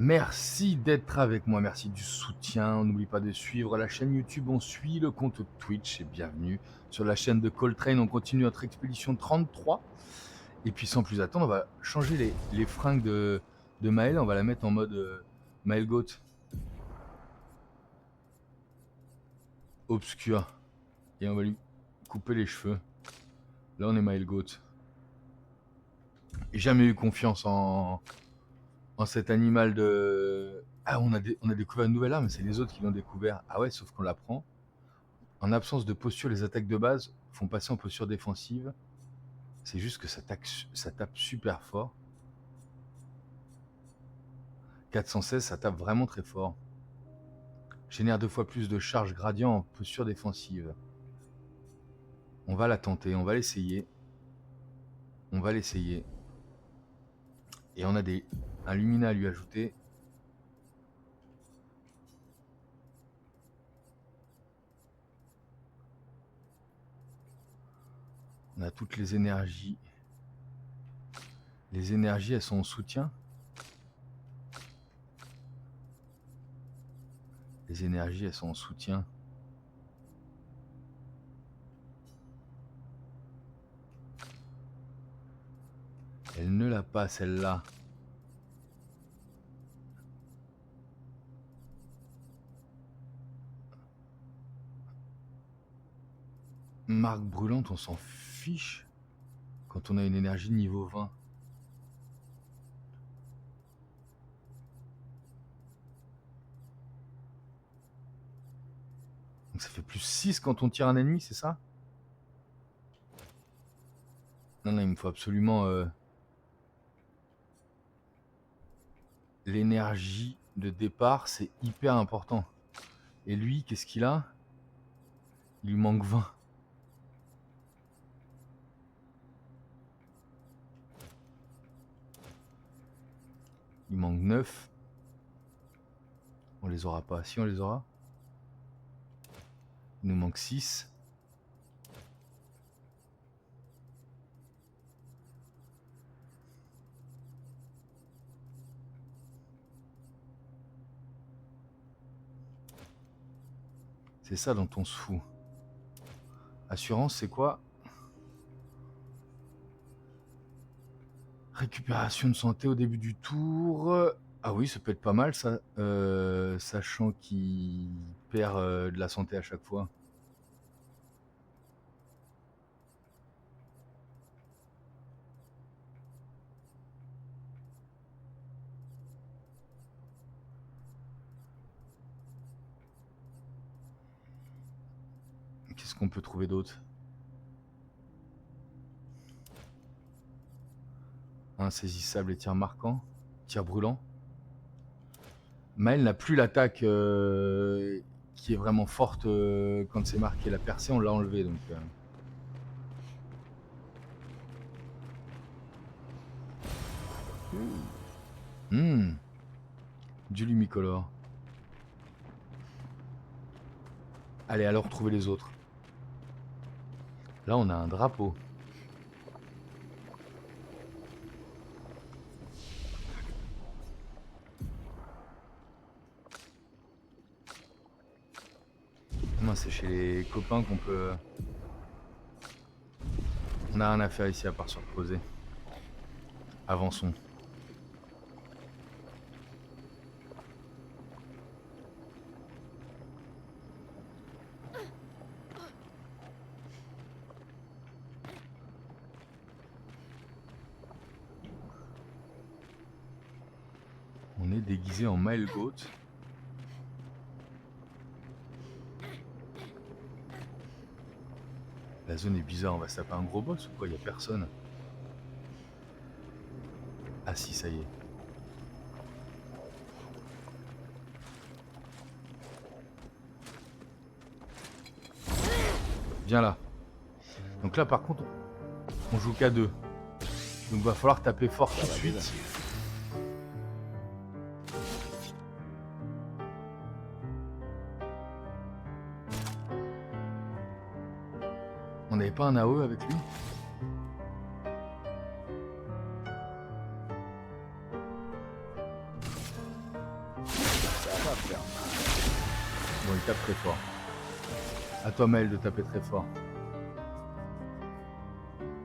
Merci d'être avec moi, merci du soutien. N'oublie pas de suivre la chaîne YouTube On Suit, le compte Twitch et bienvenue sur la chaîne de Coltrane. On continue notre expédition 33. Et puis sans plus attendre, on va changer les fringues de Maël. On va la mettre en mode Maël Goat obscur. Et on va lui couper les cheveux. Là, on est Maël Goat. J'ai jamais eu confiance en cet animal de... Ah, on a découvert une nouvelle arme, c'est les autres qui l'ont découvert. Ah ouais, sauf qu'on la prend. En absence de posture, les attaques de base font passer en posture défensive. C'est juste que ça tape super fort. 416, ça tape vraiment très fort. Génère 2 fois plus de charge gradient en posture défensive. On va la tenter, on va l'essayer. On va l'essayer. Et on a un Lumina à lui ajouter. On a toutes les énergies. Les énergies, elles sont en soutien. Les énergies, elles sont en soutien. Elle ne l'a pas, celle-là. Marque brûlante, on s'en fiche quand on a une énergie niveau 20. Donc ça fait plus 6 quand on tire un ennemi, c'est ça? Non, non, il me faut absolument l'énergie de départ, c'est hyper important. Et lui, qu'est-ce qu'il a? Il lui manque 20. Il manque 9. On les aura pas. Si, on les aura. Il nous manque 6. C'est ça dont on se fout. Assurance, c'est quoi? Récupération de santé au début du tour. Ah oui, ça peut être pas mal, ça. Sachant qu'il perd de la santé à chaque fois. Qu'est-ce qu'on peut trouver d'autre? Insaisissable et tir marquant. Tir brûlant. Maël n'a plus l'attaque qui est vraiment forte quand c'est marqué la percée, on l'a enlevé donc. Du lumicolore. Allez, alors retrouver les autres. Là, on a un drapeau. Non, c'est chez les copains qu'on peut... On a rien à faire ici à part se reposer. Avançons. On est déguisé en Maël Goat. La zone est bizarre, on va se taper un gros boss ou quoi? Il n'y a personne. Ah si, ça y est. Viens là. Donc là par contre, on joue qu'à 2. Donc va falloir taper fort tout de suite. On n'avait pas un AOE avec lui? pas faire mal. Bon, il tape très fort. À toi, Maël, de taper très fort.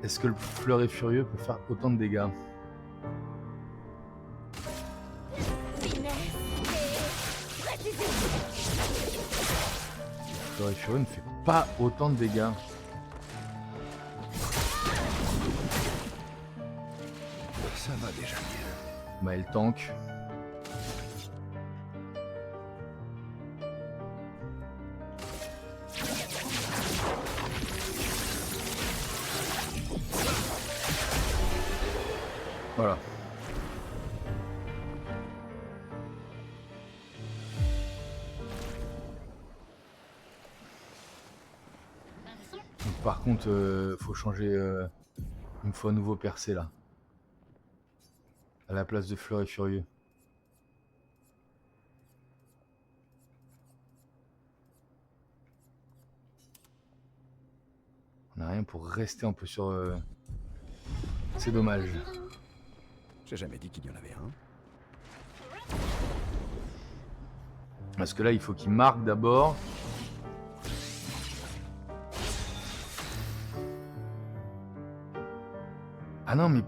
Est-ce que le fleuret furieux peut faire autant de dégâts? Le fleuret furieux ne fait pas autant de dégâts. Ça va déjà mieux. Maël tank. Voilà. Donc, par contre, faut changer. Il me faut un nouveau percé là. À la place de fleuret furieux. On n'a rien pour rester un peu sur. C'est dommage. J'ai jamais dit qu'il y en avait un. Parce que là, il faut qu'il marque d'abord. Ah non, mais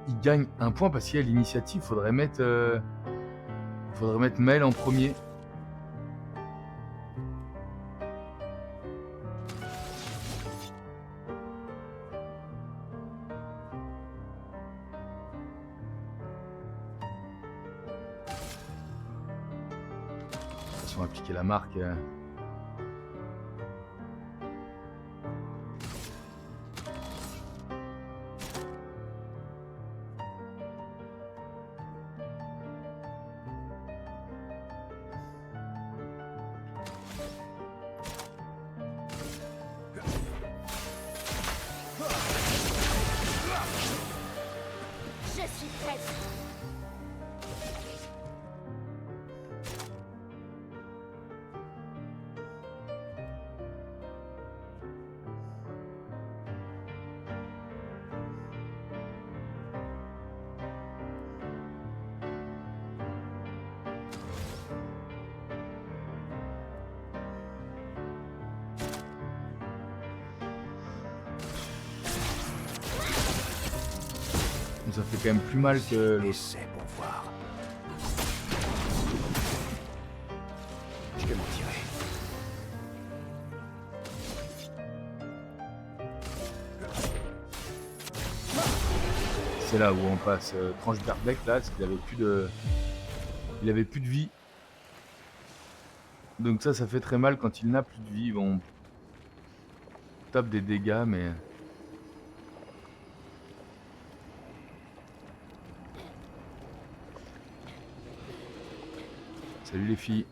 il gagne un point parce qu'il y a l'initiative. Faudrait mettre Mel en premier. Si on appliquait la marque. Je suis prête. Ça fait quand même plus mal que l'autre. Essaie pour voir. Je vais m'en tirer. C'est là où on passe tranche Berbeck là, parce qu'il avait plus de. Il avait plus de vie. Donc ça fait très mal quand il n'a plus de vie. Bon, on tape des dégâts, mais. Salut les filles.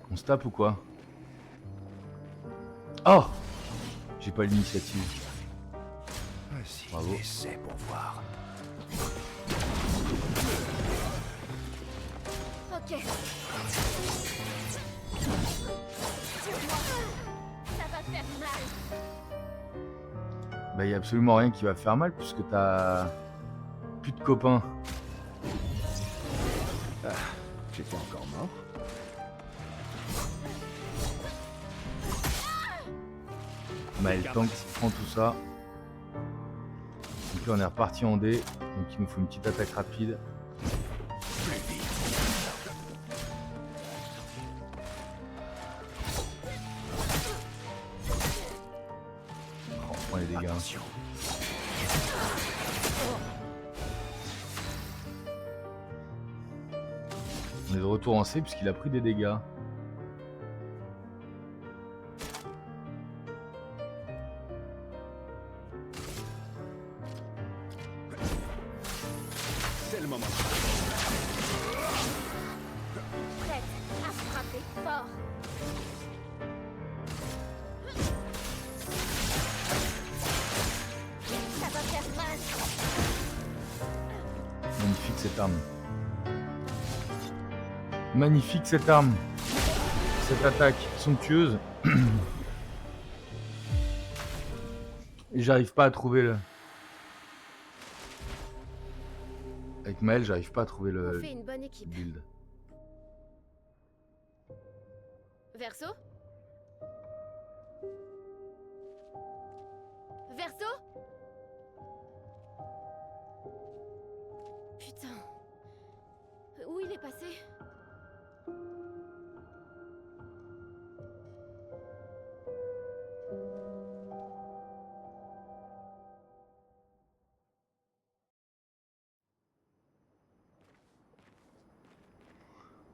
On se tape ou quoi? Oh! J'ai pas l'initiative. Vas-y, Bravo. essaie pour voir. Ok. Ça va faire mal. Bah y a absolument rien qui va faire mal puisque t'as plus de copains. J'étais encore mort. Maël tank prend tout ça. Donc là on est reparti en D. Donc il nous faut une petite attaque rapide. Plus vite. On prend les dégâts. Attention. On est de retour en C puisqu'il a pris des dégâts. C'est le moment. Prête à frapper fort. Ça va faire mal. Magnifique cette arme. Magnifique cette arme. Cette attaque somptueuse. Et j'arrive pas à trouver le... Avec Maël, j'arrive pas à trouver On le fait une bonne équipe. build. Verso? Verso? Putain. Où il est passé?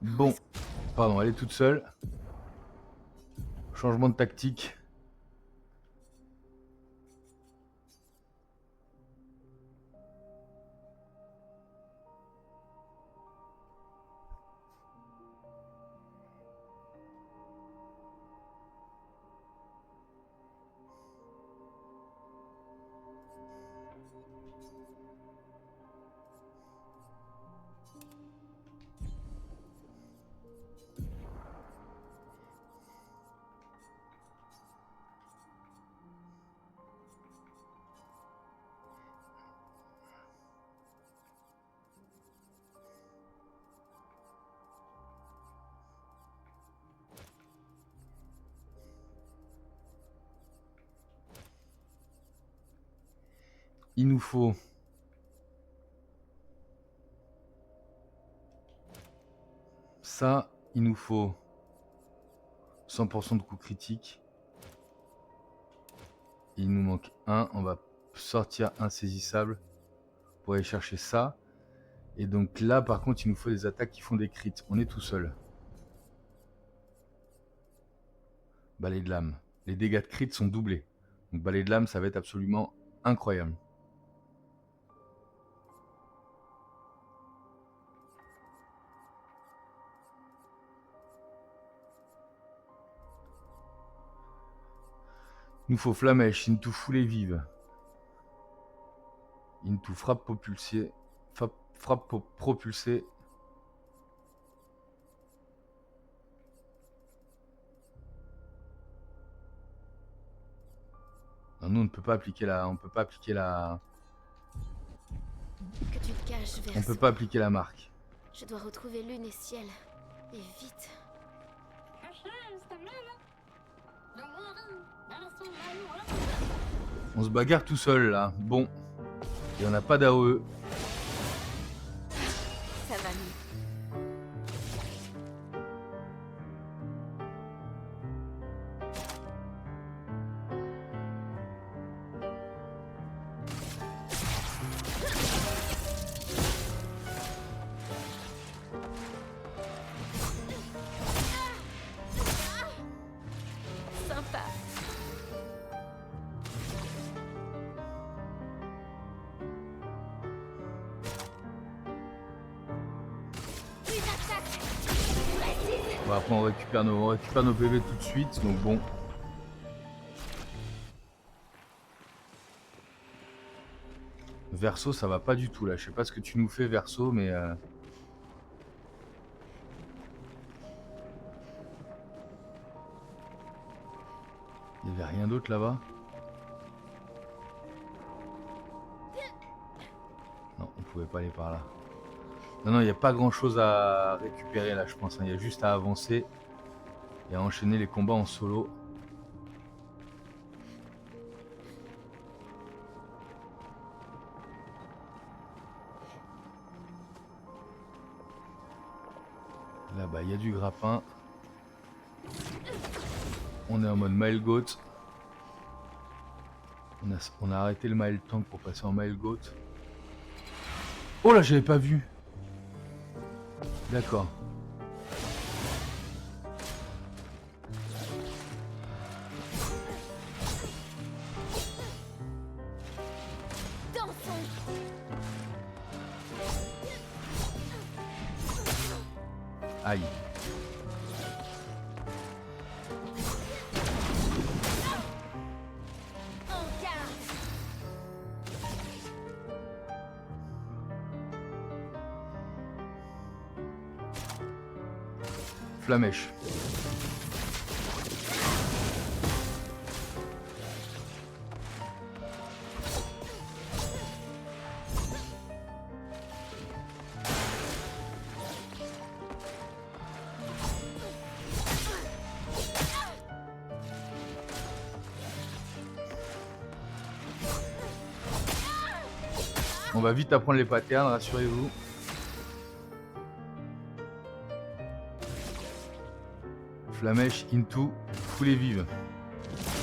Bon, pardon, elle est toute seule. Changement de tactique. Il nous faut ça, il nous faut 100% de coups critiques. Il nous manque un, on va sortir insaisissable pour aller chercher ça. Et donc là, par contre, il nous faut des attaques qui font des crits. On est tout seul. Balai de lame. Les dégâts de crit sont doublés. Donc balai de lame, ça va être absolument incroyable. Il nous faut flamèche, into foulée vive. Into frappe propulsée. Frappe propulsée. Non, nous on ne peut pas appliquer la. On peut pas appliquer la. Que tu te caches, Verso. On peut pas appliquer la marque. Je dois retrouver lune et ciel. Et vite. On se bagarre tout seul là. Bon. Et on n'a pas d'AOE. Ça va mieux. Sympa. Une attaque précise. Bon, après on récupère nos PV tout de suite. Donc bon. Verso, ça va pas du tout là. Je sais pas ce que tu nous fais, Verso, mais. Il n'y avait rien d'autre là-bas. Non, on pouvait pas aller par là. Non, non, il n'y a pas grand-chose à récupérer là, je pense. Il y a juste à avancer et à enchaîner les combats en solo. Là-bas, il y a du grappin. On est en mode Mile Goat. On a arrêté le Mile Tank pour passer en Mile Goat. Oh là, j'avais pas vu. D'accord. Dansons. Aïe. En garde. Flamèche. On va vite apprendre les patterns, rassurez-vous. Flamèche into foulée vive.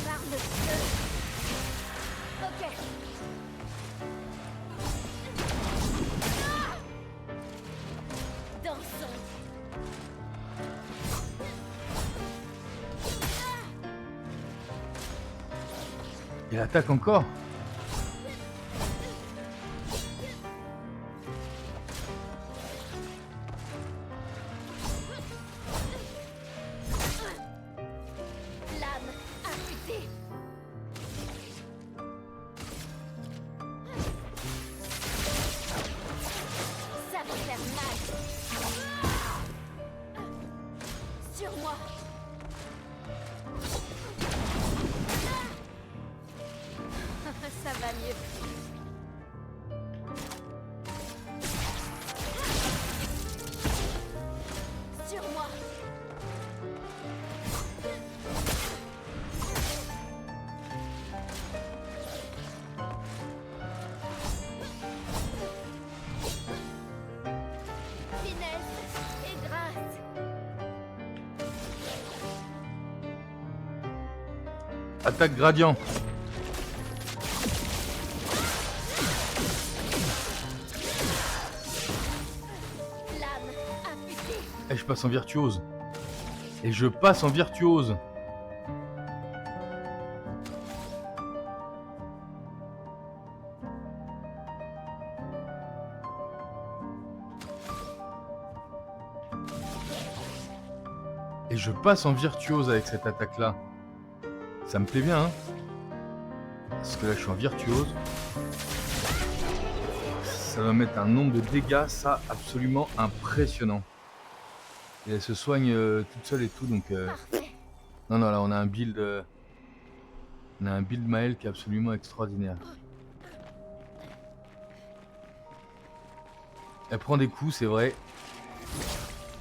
Barre le feu. Ok. Dansons. Il attaque encore. Lame affûtée. Ça va faire mal. Sur moi. Ça va mieux. Sur moi. Finesse et grâce. Attaque gradient. Lame affûtée. Et je passe en virtuose. Et je passe en virtuose. Et je passe en virtuose avec cette attaque-là. Ça me plaît bien, hein. Parce que là, je suis en virtuose. Ça va mettre un nombre de dégâts, ça, absolument impressionnant. Et elle se soigne toute seule et tout, donc... Parfait. Non, non, là, on a un build... On a un build Maël qui est absolument extraordinaire. Elle prend des coups, c'est vrai.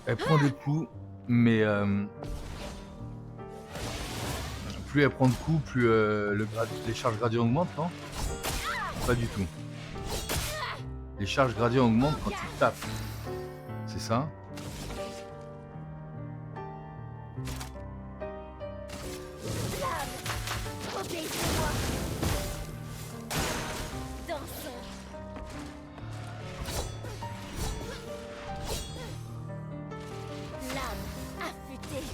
Elle prend des coups, mais... plus elle prend de coups, plus les charges gradients augmentent, non? Pas du tout. Les charges gradients augmentent quand tu tapes. C'est ça? Obéissez-moi. Dansons. Lame affûtée.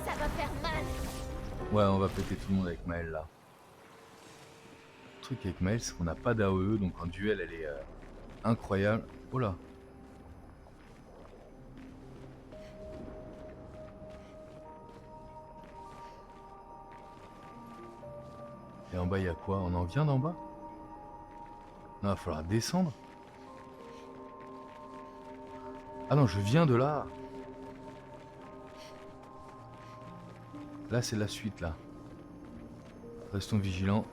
Ça va faire mal. Ouais, on va péter tout le monde avec Maël là. Le truc avec Maël, c'est qu'on n'a pas d'AOE, donc en duel, elle est incroyable. Oh là! Et en bas, il y a quoi? On en vient d'en bas? Non, il va falloir descendre. Ah non, je viens de là. Là, c'est la suite, là. Restons vigilants.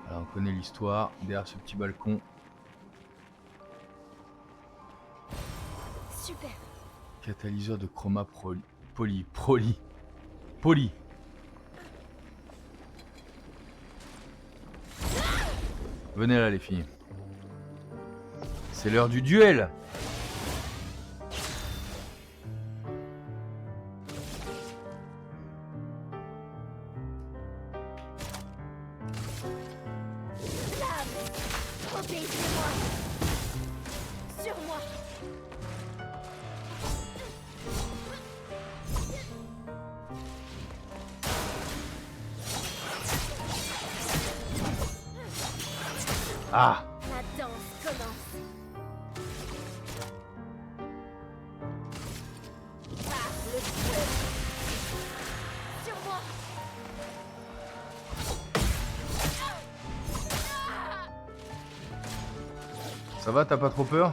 Alors, on connaît l'histoire. Derrière ce petit balcon. Super. Catalyseur de chroma poly. Venez là, les filles. C'est l'heure du duel. Lame. Obéissez-moi. Sur moi. Ah! La danse commence. Par le feu. Sur moi. Ça va, t'as pas trop peur?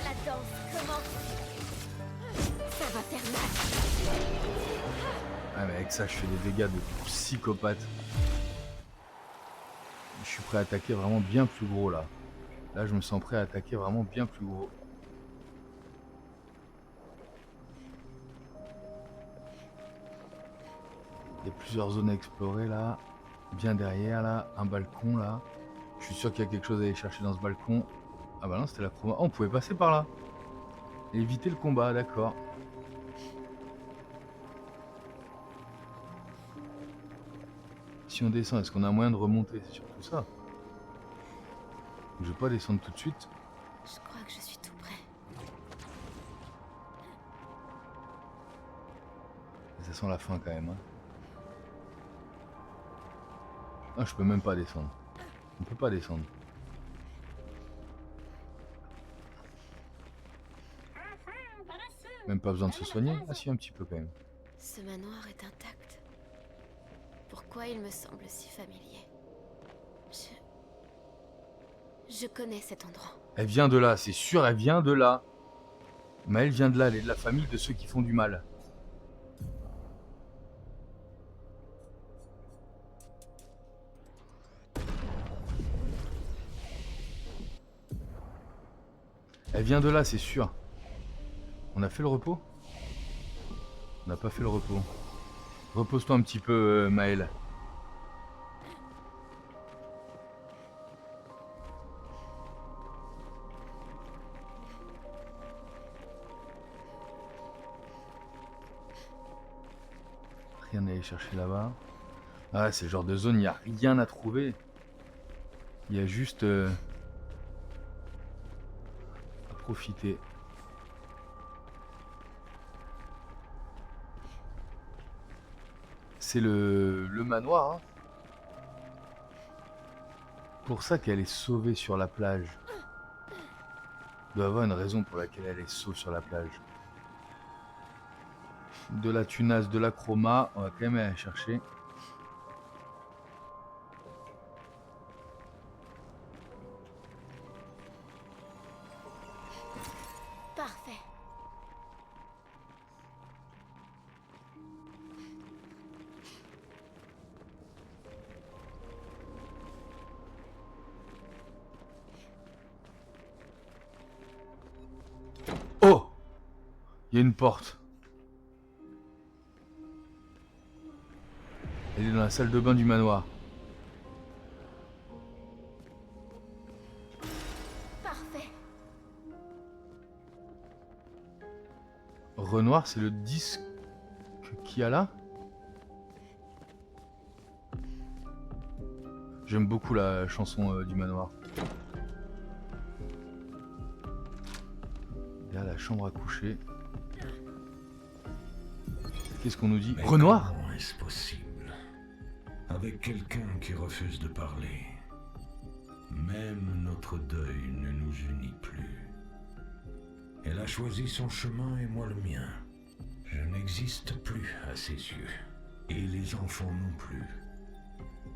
La danse commence. Ça va faire mal. Ah mais avec ça, je fais des dégâts de psychopathe. Je suis prêt à attaquer vraiment bien plus gros là. Là, je me sens prêt à attaquer vraiment bien plus gros. Il y a plusieurs zones à explorer là. Bien derrière là, un balcon là. Je suis sûr qu'il y a quelque chose à aller chercher dans ce balcon. Ah bah non, c'était la chroma. Oh, on pouvait passer par là. Et éviter le combat, d'accord. Si on descend, est-ce qu'on a moyen de remonter? C'est surtout ça. Je vais pas descendre tout de suite. Je crois que je suis tout prêt. Ça sent la fin quand même. Hein. Ah, je peux même pas descendre. On peut pas descendre. Même pas besoin de se soigner. Ah si, un petit peu quand même. Ce manoir est intact. Pourquoi il me semble si familier? Je connais cet endroit. Elle vient de là, c'est sûr, elle vient de là. Mais elle vient de là, elle est de la famille de ceux qui font du mal. Elle vient de là, c'est sûr. On a fait le repos? On n'a pas fait le repos. Repose-toi un petit peu, Maël. Rien à aller chercher là-bas. Ah, c'est le genre de zone, il n'y a rien à trouver. Il y a juste à profiter. C'est le manoir. Hein. Pour ça qu'elle est sauvée sur la plage. Il doit y avoir une raison pour laquelle elle est sauve sur la plage. De la tunasse, de la chroma, on va quand même aller chercher. Parfait. Oh! Il y a une porte. Elle est dans la salle de bain du manoir. Parfait. Renoir, c'est le disque qu'il y a là. J'aime beaucoup la chanson du manoir. Il y a la chambre à coucher. Qu'est-ce qu'on nous dit? Mais Renoir? comment est-ce possible? Avec quelqu'un qui refuse de parler. Même notre deuil ne nous unit plus. Elle a choisi son chemin et moi le mien. Je n'existe plus à ses yeux. Et les enfants non plus.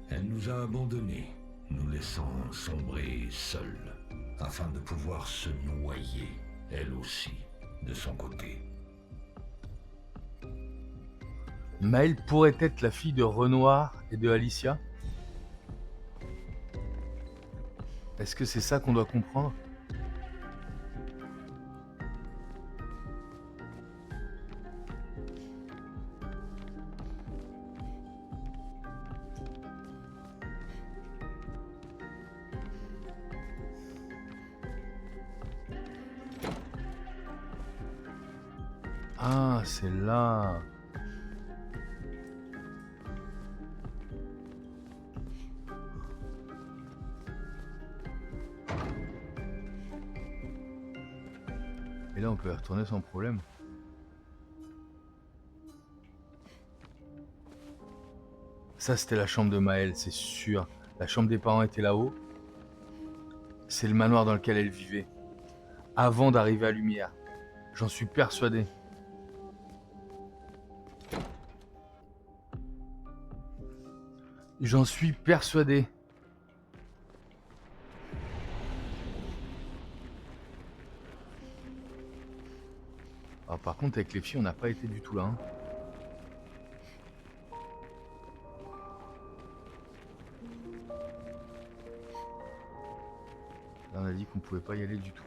Elle nous a abandonnés, nous laissant sombrer seuls, afin de pouvoir se noyer, elle aussi, de son côté. Maëlle pourrait être la fille de Renoir et de Alicia? Est-ce que c'est ça qu'on doit comprendre? Ah, c'est là. Et là, on peut y retourner sans problème. Ça, c'était la chambre de Maëlle, c'est sûr. La chambre des parents était là-haut. C'est le manoir dans lequel elle vivait. Avant d'arriver à Lumière. J'en suis persuadé. J'en suis persuadé. Alors, par contre, avec les filles, on n'a pas été du tout là. Hein. Là, on a a dit qu'on pouvait pas y aller du tout.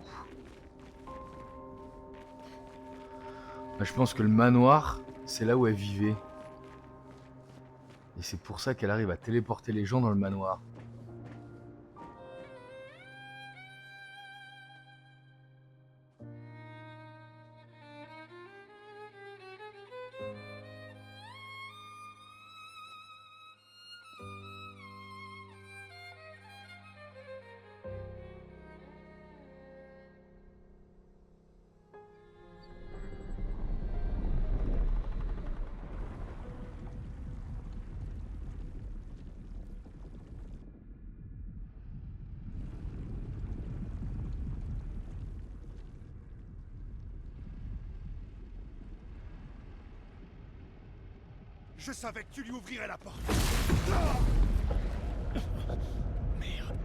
Bah, je pense que le manoir, c'est là où elle vivait. Et c'est pour ça qu'elle arrive à téléporter les gens dans le manoir. Je savais que tu lui ouvrirais la porte. Merde.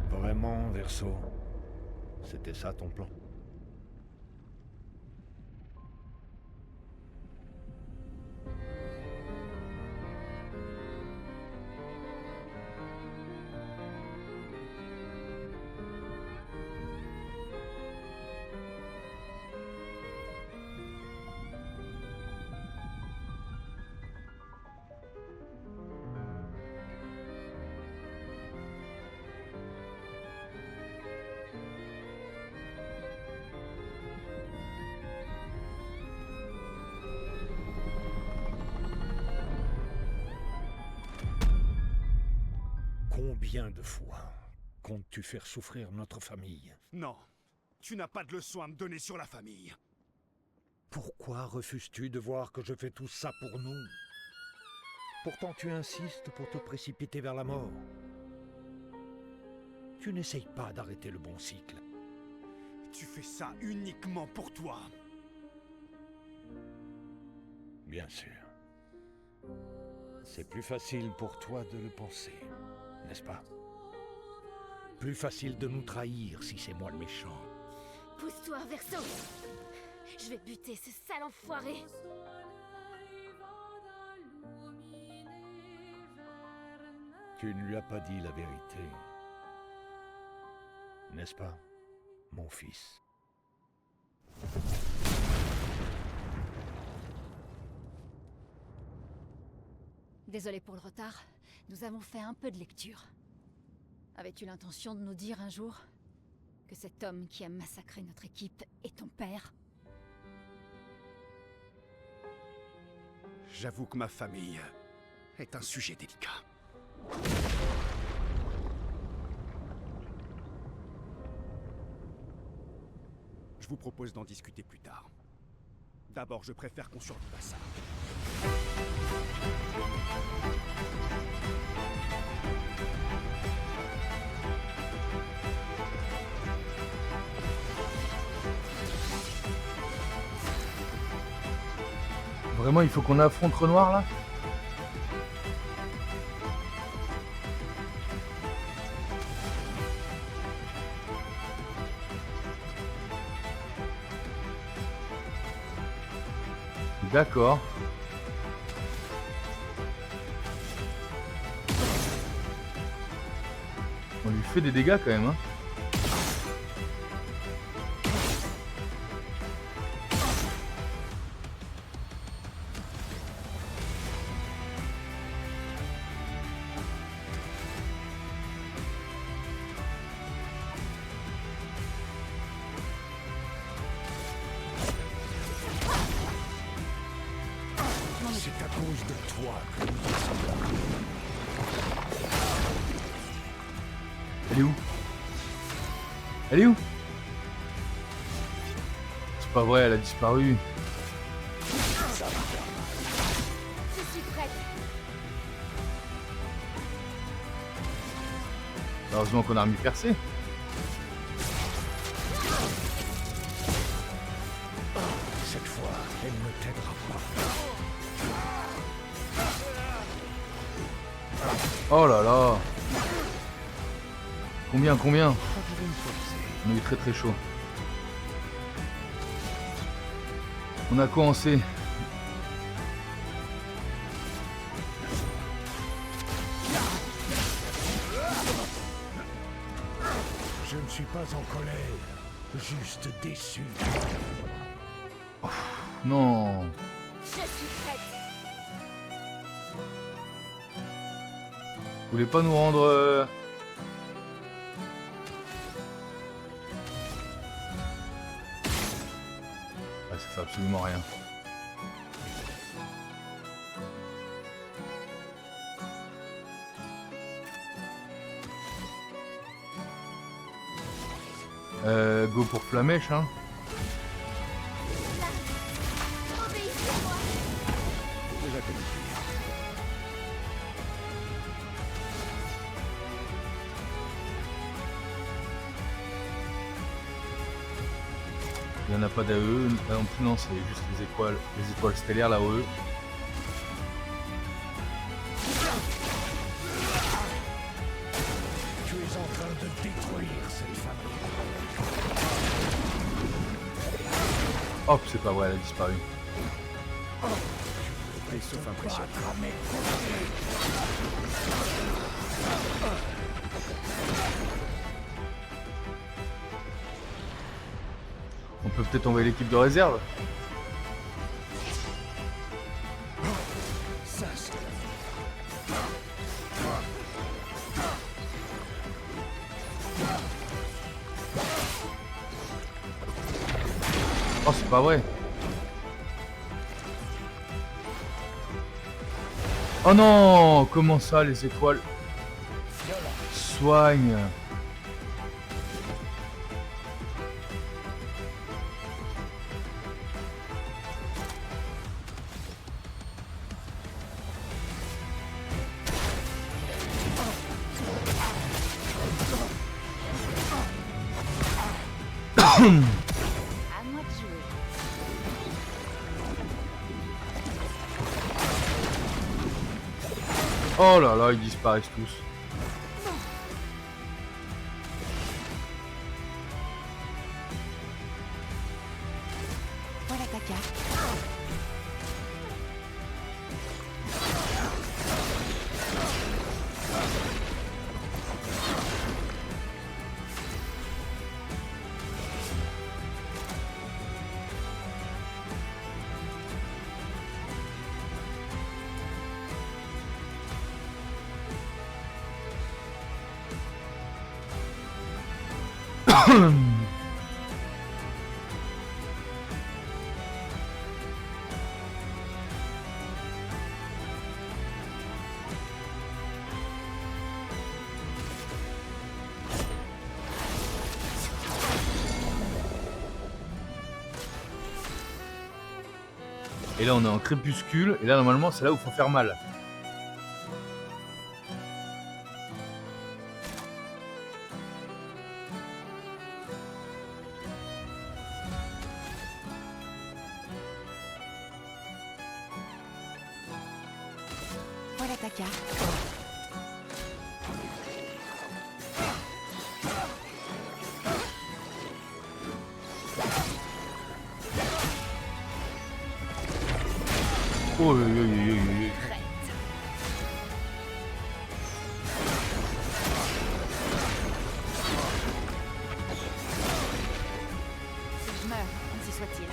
Vraiment, Verso? C'était ça ton plan? Combien de fois comptes-tu faire souffrir notre famille? Non, tu n'as pas de leçon à me donner sur la famille. Pourquoi refuses-tu de voir que je fais tout ça pour nous? Pourtant tu insistes pour te précipiter vers la mort. Tu n'essayes pas d'arrêter le bon cycle. Tu fais ça uniquement pour toi. Bien sûr. C'est plus facile pour toi de le penser, n'est-ce pas? Plus facile de nous trahir si c'est moi le méchant. Pousse-toi, Verso. Je vais buter ce sale enfoiré. Tu ne lui as pas dit la vérité. N'est-ce pas, mon fils? Désolé pour le retard, nous avons fait un peu de lecture. Avais-tu l'intention de nous dire un jour que cet homme qui a massacré notre équipe est ton père? J'avoue que ma famille est un sujet délicat. Je vous propose d'en discuter plus tard. D'abord, je préfère qu'on survive à ça. Vraiment, il faut qu'on affronte Renoir là? D'accord. On lui fait des dégâts quand même, hein. C'est à cause de toi que nous Elle est où? Elle est où? C'est pas vrai, elle a disparu. Je suis prête. Heureusement qu'on a remis percé. Cette fois, elle ne t'aidera pas. Oh là là. Combien? On a eu très chaud. On a quoi en C? pas en colère, juste déçu. Non. Je suis prête. Vous voulez pas nous rendre... Ah, ça fait absolument rien. Go pour Flamèche, hein. Obéissez-moi. Déjà compris. Il n'y en a pas d'AE, non plus, non, c'est juste les étoiles stellaires, la OE. Tu es en train de détruire cette famille. Hop, c'est pas vrai, elle a disparu. Et sauf impression. On peut peut-être envoyer l'équipe de réserve. Ça, c'est Oh, c'est pas vrai. Oh non, comment ça, les étoiles? Soigne. À moi de jouer. Oh là là, ils disparaissent tous. Voilà ta carte. Et là, on est en crépuscule. Et là, normalement, c'est là où il faut faire mal. Voilà ta carte. Oh, oui, oui, oui, oui, oui. Prête. Si je meurs, ainsi soit-il.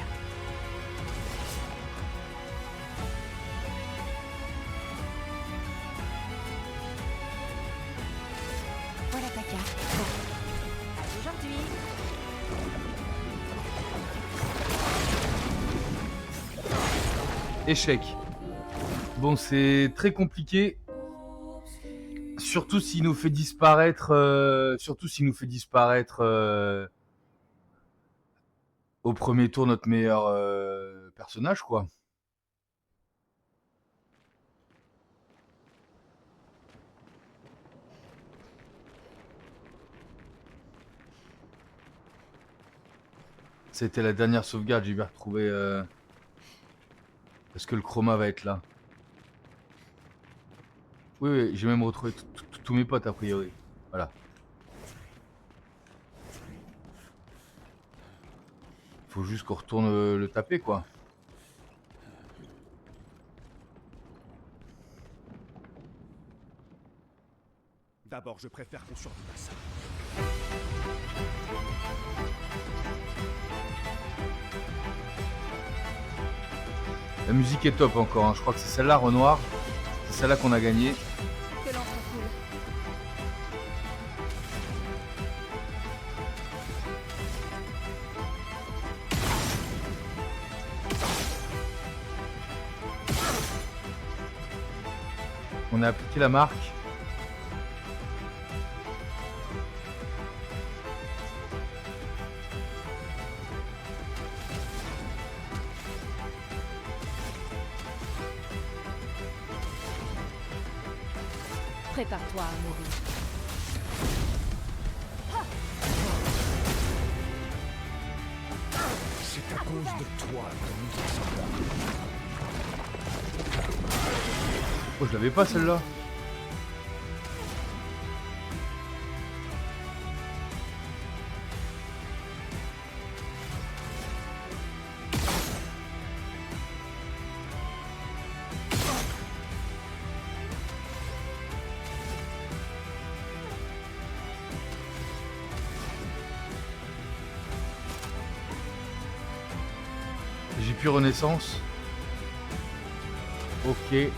Voilà ta carte. À aujourd'hui. Échec. Bon, c'est très compliqué. Surtout s'il nous fait disparaître. Au premier tour notre meilleur personnage, quoi. C'était la dernière sauvegarde, j'ai bien retrouvé. Est-ce que le chroma va être là? Oui, oui, j'ai même retrouvé tous mes potes a priori. Voilà. Faut juste qu'on retourne le taper, quoi. D'abord, je préfère qu'on survive à ça. La musique est top encore, hein. Je crois que c'est celle-là, Renoir. C'est celle-là qu'on a gagné. Que l'encre coule. On a appliqué la marque. Prépare-toi à mourir. C'est à cause de toi que nous en sommes là. Oh, je l'avais pas celle-là. J'ai plus Renaissance. Ok.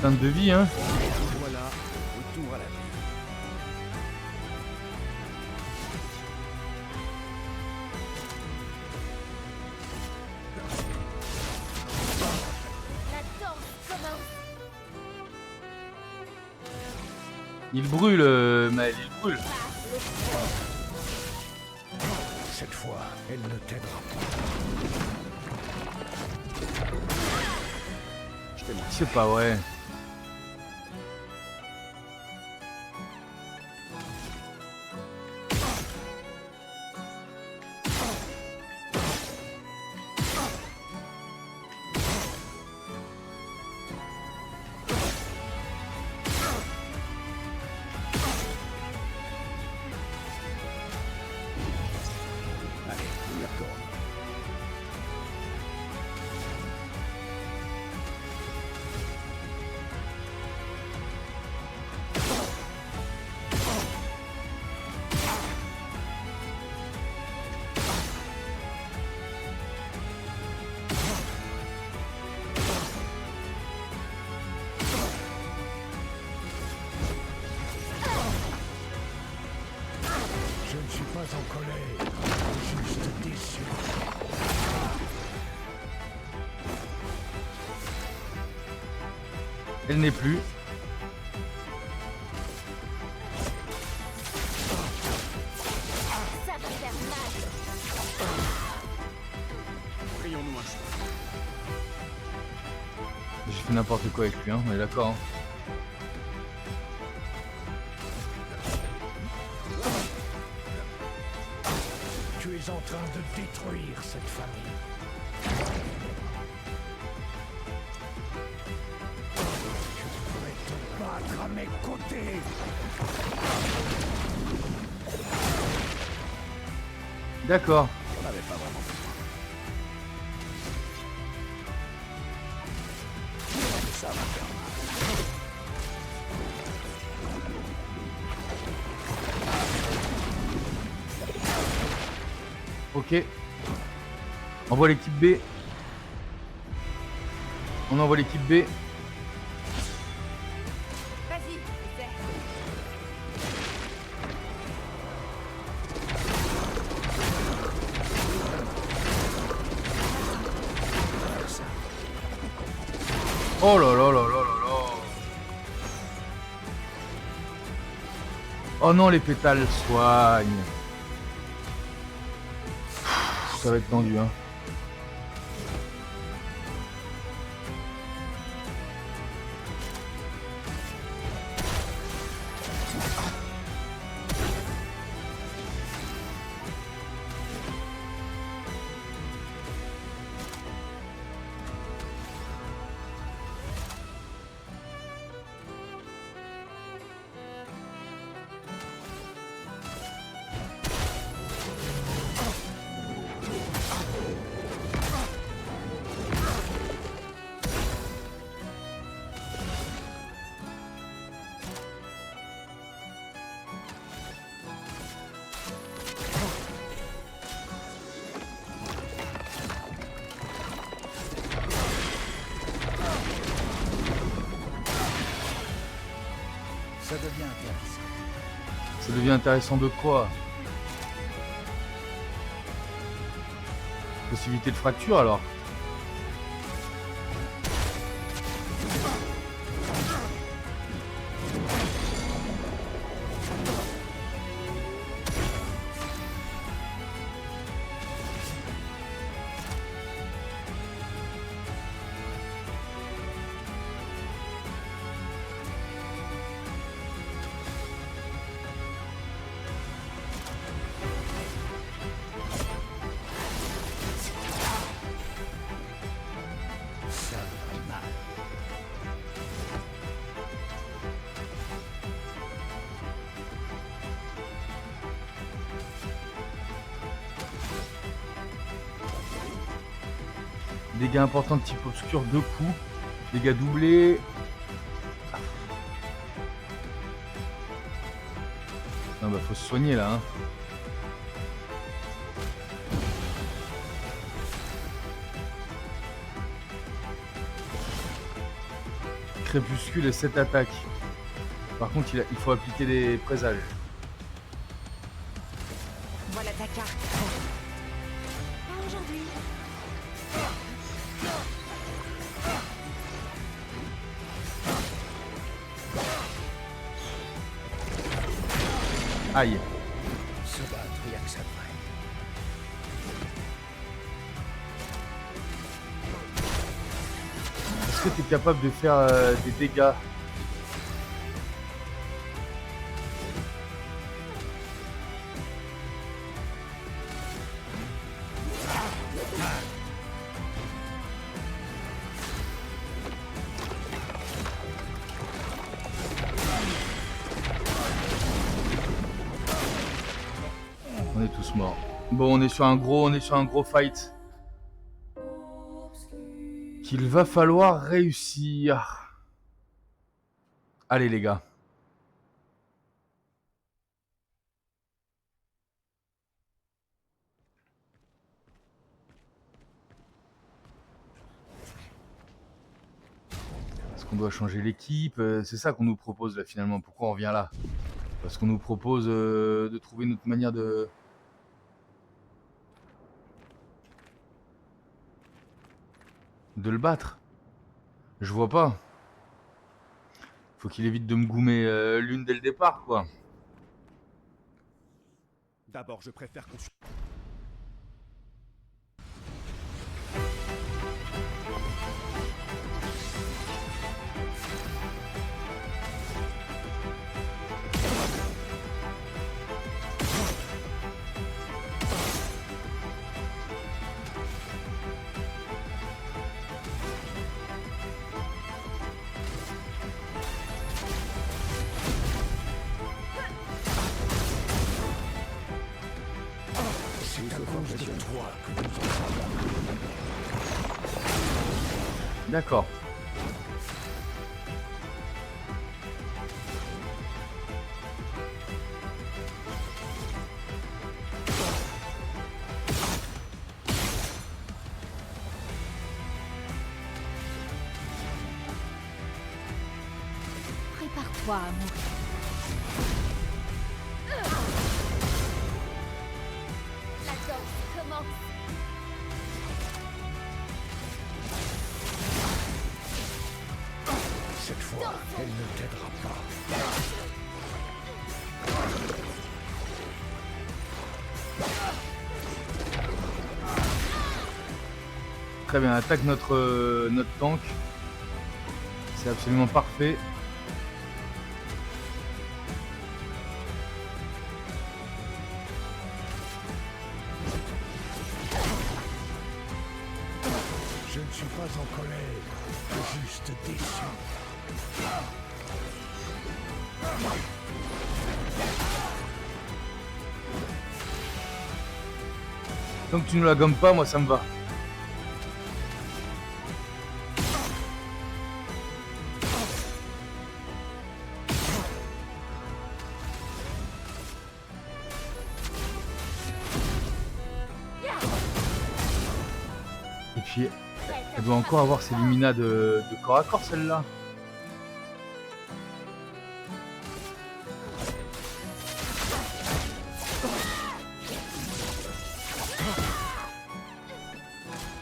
Teinte de vie, hein. Voilà, retour à la vie. La danse commence. Il brûle, Maël, il brûle. Cette fois, elle ne t'aidera pas. C'est pas vrai. Allez, on y retourne. Je ne suis pas en colère, juste déçu. Elle n'est plus. Ça va faire mal. Frayons-nous un chemin. J'ai fait n'importe quoi avec lui, hein. On est d'accord. Hein. Tu es en train de détruire cette famille. Je pourrais te battre à mes côtés. D'accord. On n'avait pas vraiment besoin. Ça va faire mal. Ok. Envoie l'équipe B. On envoie l'équipe B. Vas-y, essaie. Oh là là là là là là. Oh non, les pétales soignent. Ça va être tendu, hein. devient intéressant. Ça devient intéressant de quoi? Possibilité de fracture alors? Ça va mal. Dégâts importants de type obscur, 2 coups. Dégâts doublés. Non bah faut se soigner là hein. Crépuscule et 7 attaques. Par contre il faut appliquer des présages. Voilà ta carte. Pas aujourd'hui. Aïe. Se battre, y a que ça de vrai. Est-ce que tu es capable de faire des dégâts? On est tous morts. Bon, on est sur un gros fight qu'il va falloir réussir. Allez les gars. Est-ce qu'on doit changer l'équipe? C'est ça qu'on nous propose là finalement. Pourquoi on vient là? Parce qu'on nous propose de trouver une autre manière de le battre. Je vois pas. Faut qu'il évite de me goumer l'une dès le départ, quoi. D'abord, je préfère qu'on... C'est à cause de toi que nous en sommes. D'accord. Prépare-toi à mourir. La danse commence. Cette fois, elle ne t'aidera pas. Très bien, attaque notre tank. C'est absolument parfait. Je ne suis pas en colère, juste déçu. Tant que tu ne la gommes pas, moi ça me va. Et puis, elle doit encore avoir ses luminas de corps à corps, celle-là.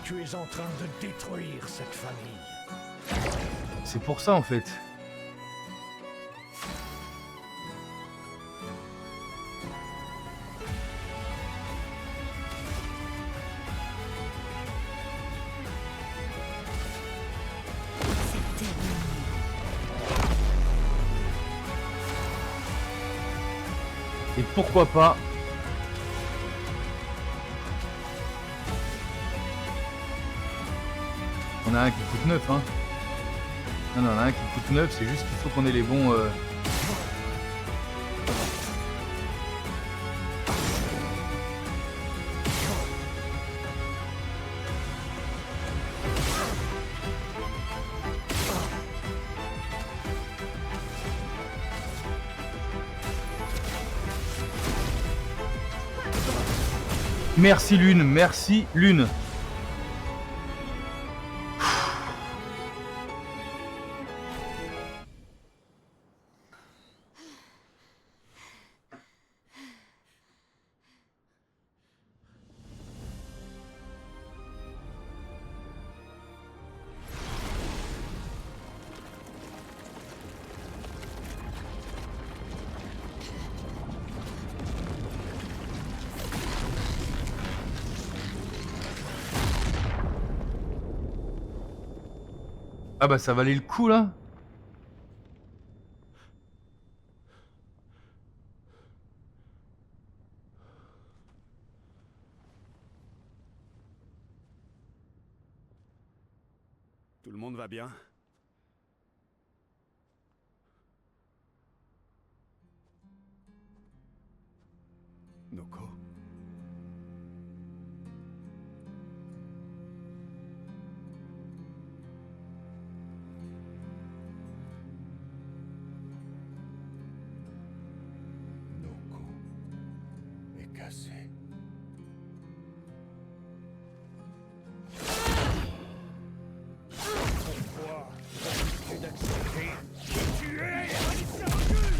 Tu es en train de détruire cette famille. C'est pour ça en fait. C'est terminé. Et pourquoi pas. On a un qui coûte 9 hein. Non, non, on a un qui coûte 9, c'est juste qu'il faut qu'on ait les bons... Merci Lune, merci Lune. Ah bah ça valait le coup là. Tout le monde va bien? Noko? Noko est cassé. Pourquoi refus-tu d'accepter qui tu es? Alicia, recule!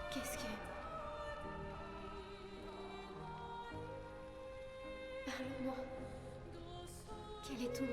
Qu'est-ce que... Parle-moi. Quel est ton nom?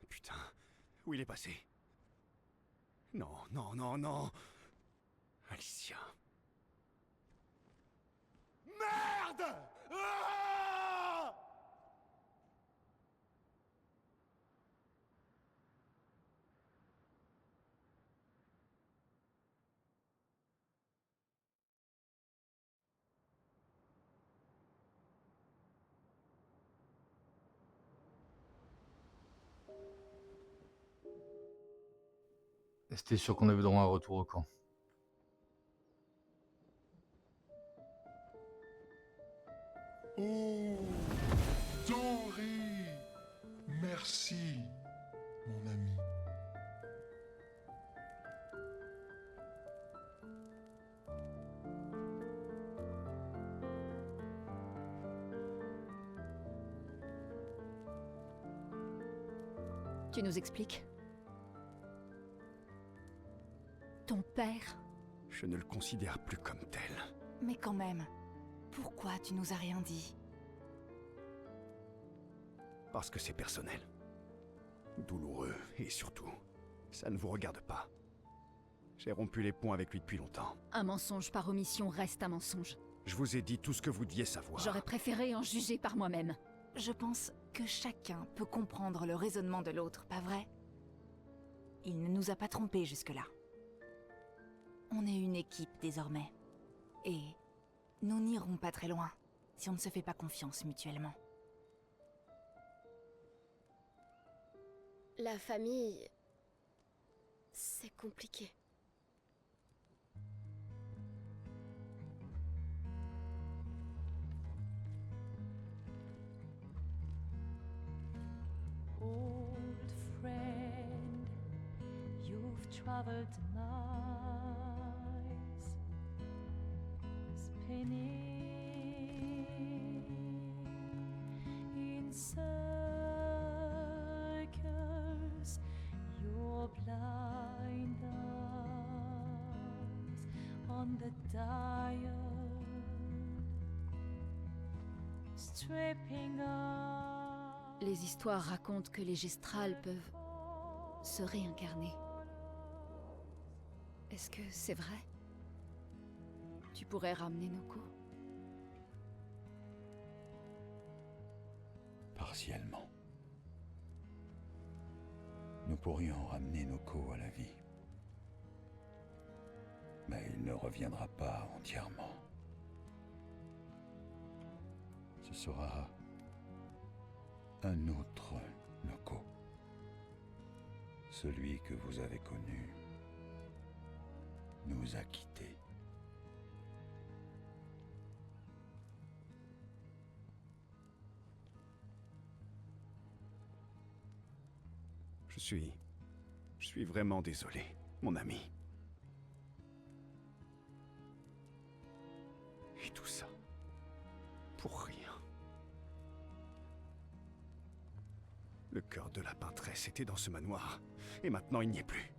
Putain, où il est passé? Non, non, non, non. Alicia. Merde! Ah! C'était sûr qu'on avait droit à un retour au camp. Oh, Tori, merci, mon ami. Tu nous expliques? Ton père? Je ne le considère plus comme tel. Mais quand même, pourquoi tu nous as rien dit? Parce que c'est personnel. Douloureux, et surtout, ça ne vous regarde pas. J'ai rompu les ponts avec lui depuis longtemps. Un mensonge par omission reste un mensonge. Je vous ai dit tout ce que vous deviez savoir. J'aurais préféré en juger par moi-même. Je pense que chacun peut comprendre le raisonnement de l'autre, pas vrai? Il ne nous a pas trompés jusque-là. On est une équipe désormais. Et nous n'irons pas très loin si on ne se fait pas confiance mutuellement. La famille... c'est compliqué. Old friend, you've traveled miles, spinning in circles, your blind eyes on the dial, stripping off. Les histoires racontent que les gestrales peuvent se réincarner. Est-ce que c'est vrai? Tu pourrais ramener Noko? Partiellement. Nous pourrions ramener Noko à la vie. Mais il ne reviendra pas entièrement. Ce sera un autre Noko. Celui que vous avez connu nous a quittés. Je suis vraiment désolé, mon ami. Et tout ça, pour rien. Le cœur de la peintresse était dans ce manoir, et maintenant il n'y est plus.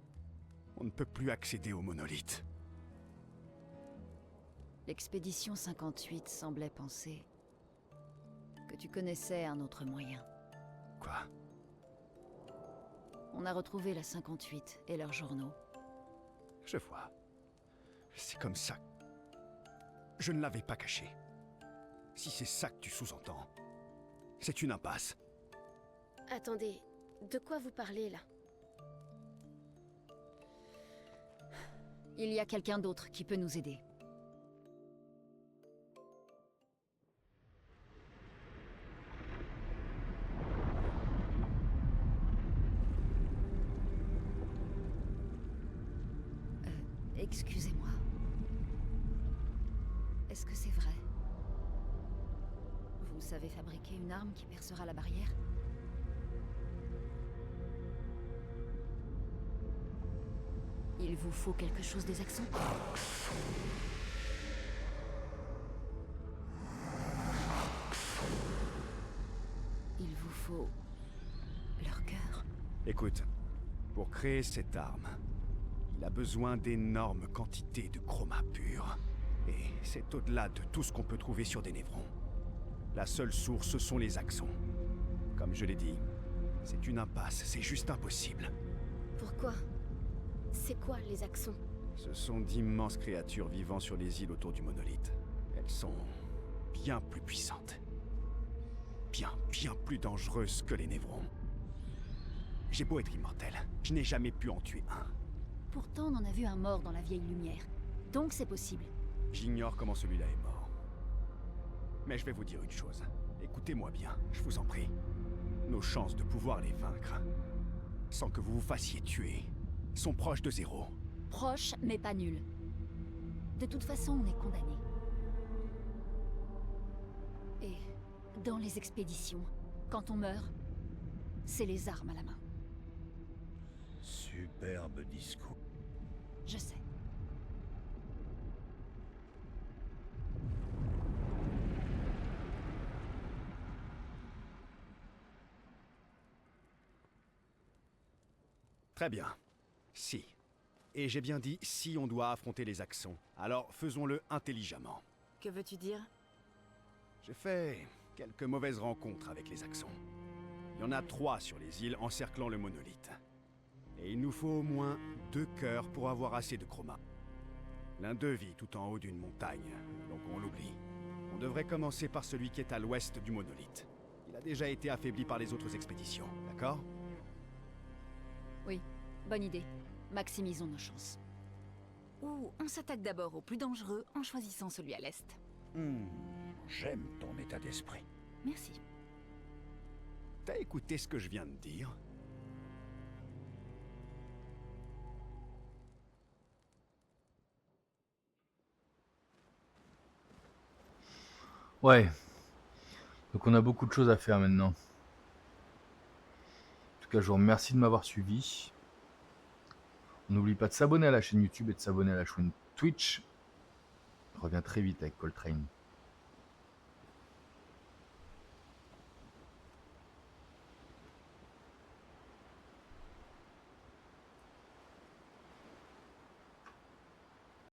On ne peut plus accéder au monolithe. L'expédition 58 semblait penser que tu connaissais un autre moyen. Quoi? On a retrouvé la 58 et leurs journaux. Je vois. C'est comme ça. Je ne l'avais pas caché. Si c'est ça que tu sous-entends, c'est une impasse. Attendez, de quoi vous parlez là? Il y a quelqu'un d'autre qui peut nous aider. Excusez-moi. Est-ce que c'est vrai? Vous savez fabriquer une arme qui percera la barrière? Il vous faut quelque chose des accents? Il vous faut leur cœur. Écoute, pour créer cette arme, il a besoin d'énormes quantités de chroma pur. Et c'est au-delà de tout ce qu'on peut trouver sur des névrons. La seule source, ce sont les axons. Comme je l'ai dit, c'est une impasse, c'est juste impossible. Pourquoi? C'est quoi les axons? Ce sont d'immenses créatures vivant sur les îles autour du monolithe. Elles sont bien plus puissantes. Bien plus dangereuses que les névrons. J'ai beau être immortel, je n'ai jamais pu en tuer un. Pourtant, on en a vu un mort dans la vieille lumière. Donc c'est possible. J'ignore comment celui-là est mort. Mais je vais vous dire une chose. Écoutez-moi bien, je vous en prie. Nos chances de pouvoir les vaincre, sans que vous vous fassiez tuer, sont proches de zéro. Proche, mais pas nul. De toute façon, on est condamné. Et dans les expéditions, quand on meurt, c'est les armes à la main. Superbe discours. Je sais. Très bien. Si. Et j'ai bien dit si on doit affronter les Axons. Alors faisons-le intelligemment. Que veux-tu dire? J'ai fait quelques mauvaises rencontres avec les Axons. Il y en a 3 sur les îles encerclant le monolithe. Et il nous faut au moins 2 cœurs pour avoir assez de chroma. L'un d'eux vit tout en haut d'une montagne, donc on l'oublie. On devrait commencer par celui qui est à l'ouest du monolithe. Il a déjà été affaibli par les autres expéditions, d'accord? Oui, bonne idée. Maximisons nos chances. Ou on s'attaque d'abord au plus dangereux en choisissant celui à l'est. J'aime ton état d'esprit. Merci. T'as écouté ce que je viens de dire? Ouais. Donc on a beaucoup de choses à faire maintenant. En tout cas, je vous remercie de m'avoir suivi. On n'oublie pas de s'abonner à la chaîne YouTube et de s'abonner à la chaîne Twitch. Je reviens très vite avec Coltrane.